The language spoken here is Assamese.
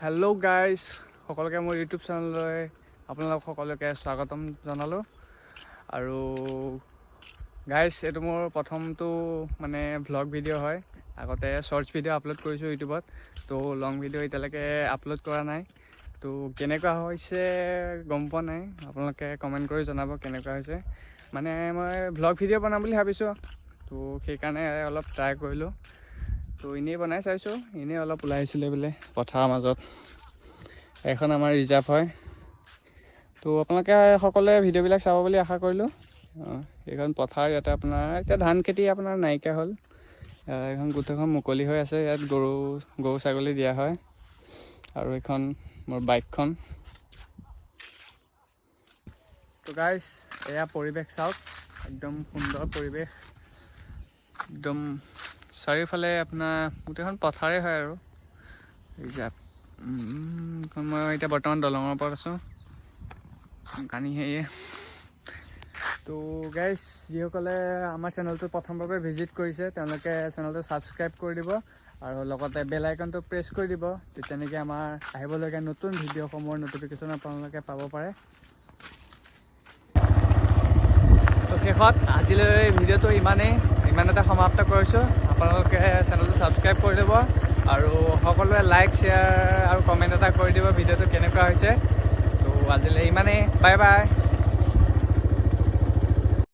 হেল্ল' গাইজ, সকলোকে মোৰ ইউটিউব চেনেললৈ আপোনালোক সকলোকে স্বাগতম জনালোঁ। আৰু গাইজ, এইটো মোৰ প্ৰথমটো মানে ভ্লগ ভিডিঅ' হয়। আগতে শ্বৰ্টছ ভিডিঅ' আপলোড কৰিছোঁ ইউটিউবত, তো লং ভিডিঅ' এতিয়ালৈকে আপলোড কৰা নাই। তো কেনেকুৱা হৈছে গম পোৱা নাই, আপোনালোকে কমেণ্ট কৰি জনাব কেনেকুৱা হৈছে। মানে মই ভ্লগ ভিডিঅ' বনাম বুলি ভাবিছোঁ, তো সেইকাৰণে অলপ ট্ৰাই কৰিলোঁ। তো এনেই বনাই চাইছোঁ, এনেই অলপ ওলাই আহিছিলে বোলে পথাৰৰ মাজত। এখন আমাৰ ৰিজাৰ্ভ হয়। তো আপোনালোকে সকলোৱে ভিডিঅ'বিলাক চাব বুলি আশা কৰিলোঁ। এইখন পথাৰ, ইয়াতে আপোনাৰ এতিয়া ধান খেতি আপোনাৰ নাইকিয়া হ'ল। এইখন গোটেইখন মুকলি হৈ আছে, ইয়াত গৰু ছাগলী দিয়া হয়। আৰু এইখন মোৰ বাইকখন। তো গাইজ, এয়া পৰিৱেশ চাওক, একদম সুন্দৰ পৰিৱেশ। একদম চাৰিওফালে আপোনাৰ গোটেইখন পথাৰেই হয় আৰু ৰিজাৰ্ভ। মই এতিয়া বৰ্তমান দলঙৰ ওপৰত আছোঁ, কানি সেয়ে। তো গাইজ, যিসকলে আমাৰ চেনেলটো প্ৰথমবাৰ ভিজিট কৰিছে তেওঁলোকে চেনেলটো ছাবস্ক্ৰাইব কৰি দিব আৰু লগতে বেল আইকনটো প্ৰেছ কৰি দিব। তেনেকৈ আমাৰ আহিবলগীয়া নতুন ভিডিঅ'সমূহৰ ন'টিফিকেশ্যন আপোনালোকে পাব পাৰে। তো শেষত আজিলৈ ভিডিঅ'টো ইমানতে সমাপ্ত কৰিছোঁ। আপোনালোকে চেনেলটো ছাবস্ক্ৰাইব কৰি দিব আৰু সকলোৱে লাইক, শ্বেয়াৰ আৰু কমেণ্ট এটা কৰি দিব ভিডিঅ'টো কেনেকুৱা হৈছে। তো আজিলৈ ইমানেই, বাই বাই।